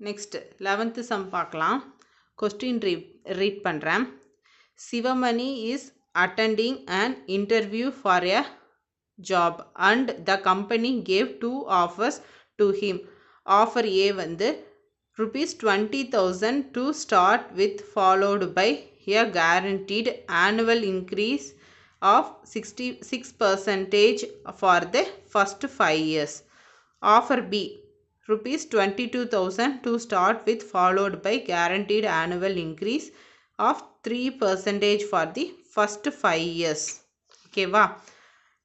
Next 11th sum பார்க்கலாம். Question read பண்ணுறேன். Sivamani is attending an interview for a job and the company gave 2 offers to him. Offer A வந்து ₹20,000 to start with, followed by a guaranteed annual increase of 66% for the first 5 years. Offer B ₹22,000 to start with, followed by guaranteed annual increase of 3% for the first 5 years. Okay va.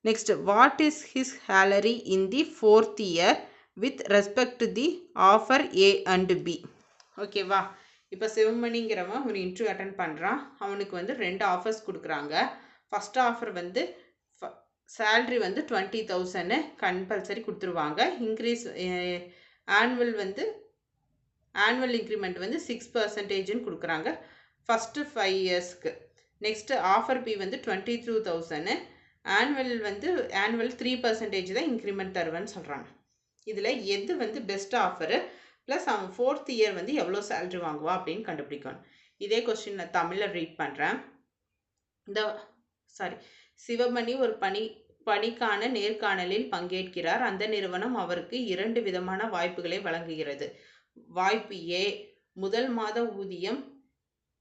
Next, what is his salary in the 4th year with respect to the offer A and B? Okay va. இப்போ சிவமணிங்கிறவன் ஒரு interview attend பண்ணுறான். அவனுக்கு வந்து 2 offers கொடுக்குறாங்க. First offer வந்து salary வந்து 20,000 compulsory கொடுத்துருவாங்க. Increase annual increment வந்து 6%ன்னு கொடுக்குறாங்க ஃபஸ்ட்டு 5 இயர்ஸ்க்கு. நெக்ஸ்ட்டு ஆஃபர் பி வந்து 22,000, ஆனுவல் 3% தான் இன்க்ரிமெண்ட் தருவேன்னு சொல்கிறாங்க. இதில் எது வந்து பெஸ்ட் ஆஃபரு ப்ளஸ் அவன் 4th இயர் வந்து எவ்வளோ சேல்ரி வாங்குவா அப்படின்னு கண்டுபிடிக்கணும். இதே கொஸ்டின் நான் தமிழில் ரீட் பண்ணுறேன். சிவமணி ஒரு பணிக்கான நேர்காணலில் பங்கேற்கிறார். அந்த நிறுவனம் அவருக்கு 2 விதமான வாய்ப்புகளை வழங்குகிறது. வாய்ப்பு ஏ, முதல் மாத ஊதியம்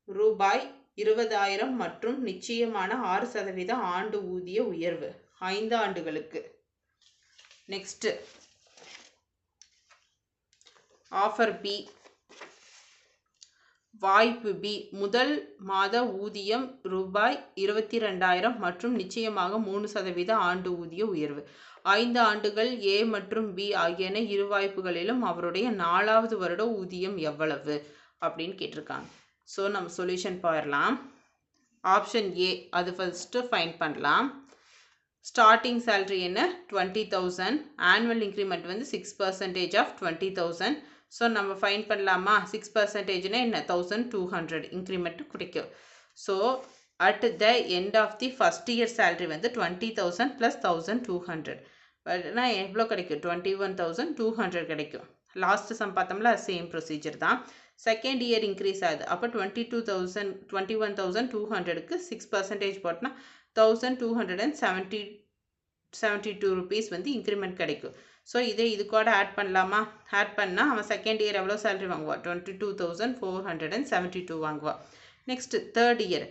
₹20,000 மற்றும் நிச்சயமான 6% ஆண்டு ஊதிய உயர்வு 5 ஆண்டுகளுக்கு. Next offer B. வாய்ப்பு பி, முதல் மாத ஊதியம் ₹22,000 மற்றும் நிச்சயமாக 3% ஆண்டு ஊதிய உயர்வு 5 ஆண்டுகள். ஏ மற்றும் பி ஆகியன இரு வாய்ப்புகளிலும் அவருடைய 4வது வருட ஊதியம் எவ்வளவு அப்படின்னு கேட்டிருக்காங்க. ஸோ நம்ம சொல்யூஷன் போயிடலாம். ஆப்ஷன் ஏ அது ஃபர்ஸ்ட்டு ஃபைண்ட் பண்ணலாம். ஸ்டார்டிங் சேல்ரி என்ன 20,000, ஆனுவல் இன்க்ரிமெண்ட் வந்து 6% ஆஃப் 20,000. ஸோ நம்ம ஃபைன் பண்ணலாமா? 6%னா என்ன 1,200 இன்க்ரிமெண்ட் கிடைக்கும். So at the end of the first year salary வந்து 20,000 + 1,200 நான் எவ்வளோ கிடைக்கும் 21,200 கிடைக்கும். லாஸ்ட் சம் பார்த்தோம்ல சேம் ப்ரொசீஜர் தான். செகண்ட் இயர் இன்க்ரீஸ் ஆகுது. அப்போ 21,200க்கு 6% போட்டோன்னா 1,272 rupees வந்து இன்க்ரிமெண்ட் கிடைக்கும். ஸோ இது கூட ஆட் பண்ணலாமா? ஆட் பண்ணால் அவன் செகண்ட் இயர் எவ்வளோ சேல்ரி வாங்குவான் 22,472 வாங்குவான். நெக்ஸ்ட் தேர்ட் இயர்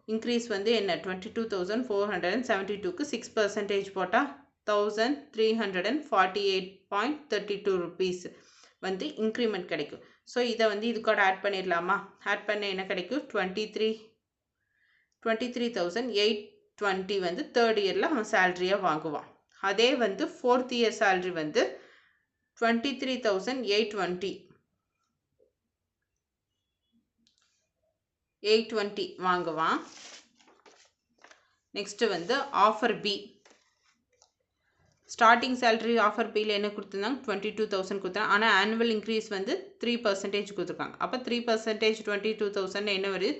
இன்க்ரீஸ் வந்து என்ன 22,472க்கு 6% போட்டால் 1,348.32 rupees வந்து இன்க்ரிமெண்ட் கிடைக்கும். ஸோ இதை வந்து இது கூட ஆட் பண்ணிடலாமா? ஆட் பண்ண என்ன கிடைக்கும் 23,820 வந்து தேர்ட் இயரில் அவன் சேல்ரியாக வாங்குவான். அதே வந்து 4th இயர் சேல்ரி வந்து 23,820 வாங்குவான். நெக்ஸ்ட் வந்து offer B. Starting salary offer பியில் என்ன கொடுத்துருந்தாங்க 22,000 கொடுத்தாங்க. ஆனால் ஆனுவல் இன்க்ரீஸ் வந்து 3% கொடுத்துருக்காங்க. அப்போ 3% 22,000 என்ன வருது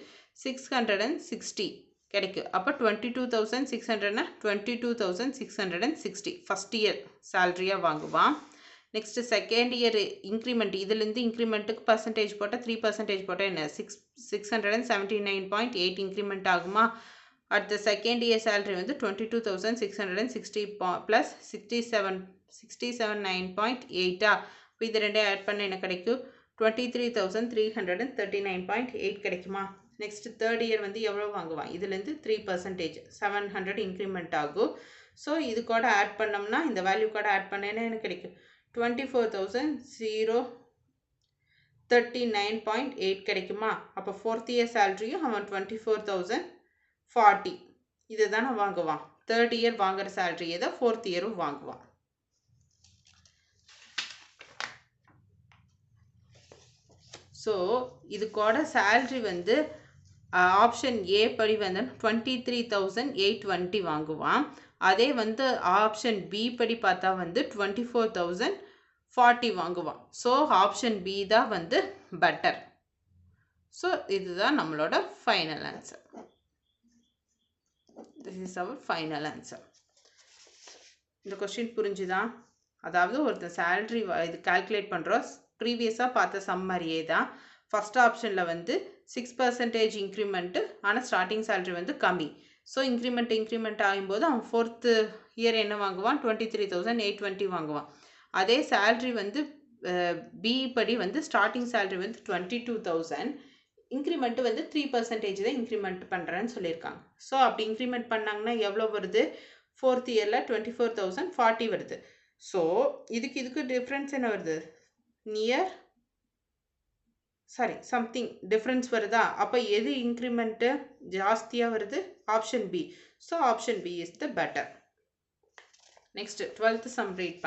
660 கிடைக்கும். அப்போ 22,600னா 22,660 ஃபஸ்ட் இயர் சேல்ரியாக வாங்குவான். நெக்ஸ்ட் செகண்ட் இயர் இன்க்ரிமெண்ட் இதுலேருந்து இன்க்ரிமெண்ட்டுக்கு பர்சன்டேஜ் போட்டால் 3% போட்டால் என்ன 679.8 இன்க்ரிமெண்ட் ஆகுமா? At the second year salary வந்து 22,660 ப்ளஸ் 67.9.8 இப்போ இது ரெண்டே ஆட் பண்ண என்ன கிடைக்கும் 23,339.8 கிடைக்குமா? நெக்ஸ்ட் தேர்ட் இயர் வந்து எவ்வளோ வாங்குவான்? இதுலேருந்து 3% 700 இன்க்ரிமெண்ட் ஆகும். ஸோ இது கூட ஆட் பண்ணோம்னா இந்த வேல்யூ கூட ஆட் பண்ணேன்னா எனக்கு கிடைக்கும் 24,039.8 கிடைக்குமா? அப்போ 4th இயர் சேல்ரியும் அவன் 24,040 இது தானே வாங்குவான். தேர்ட் இயர் வாங்குற சேல்ரியை தான் 4th இயரும் வாங்குவான். ஸோ இது கூட சேல்ரி வந்து ஆப்ஷன் ஏ படி வந்து 23,820 வாங்குவான். அதே வந்து ஆப்ஷன் பி படி பார்த்தா வந்து 24,040 வாங்குவான். ஸோ ஆப்ஷன் பி தான் வந்து பெட்டர். ஸோ இதுதான் நம்மளோட final answer. This is our final answer. இந்த கொஸ்டின் புரிஞ்சுதா? அதாவது ஒருத்தர் சேலரி இது கால்குலேட் பண்ணுறோம், ப்ரீவியஸாக பார்த்த சம் மாதிரியே தான். ஃபஸ்ட் ஆப்ஷனில் வந்து 6% இன்க்ரிமெண்ட்டு, ஆனால் ஸ்டார்டிங் சேலரி வந்து கம்மி. ஸோ இன்க்ரிமெண்ட் ஆகும்போது அவன் 4th இயர் என்ன வாங்குவான், 23,820 வாங்குவான். அதே சேலரி வந்து பி படி வந்து ஸ்டார்டிங் சேலரி வந்து 22,000, இன்க்ரிமெண்ட்டு வந்து 3% தான் இன்க்ரிமெண்ட் பண்ணுறேன்னு சொல்லியிருக்காங்க. ஸோ அப்படி இன்க்ரிமெண்ட் பண்ணாங்கன்னா எவ்வளோ வருது, 4th இயரில் 24,040 வருது. ஸோ இதுக்கு டிஃப்ரென்ஸ் என்ன வருது, நியர் சம்திங் டிஃப்ரென்ஸ் வருதா? அப்போ எது இன்க்ரிமெண்ட்டு ஜாஸ்தியாக வருது, option B. So option B is the better. Next 12th sum read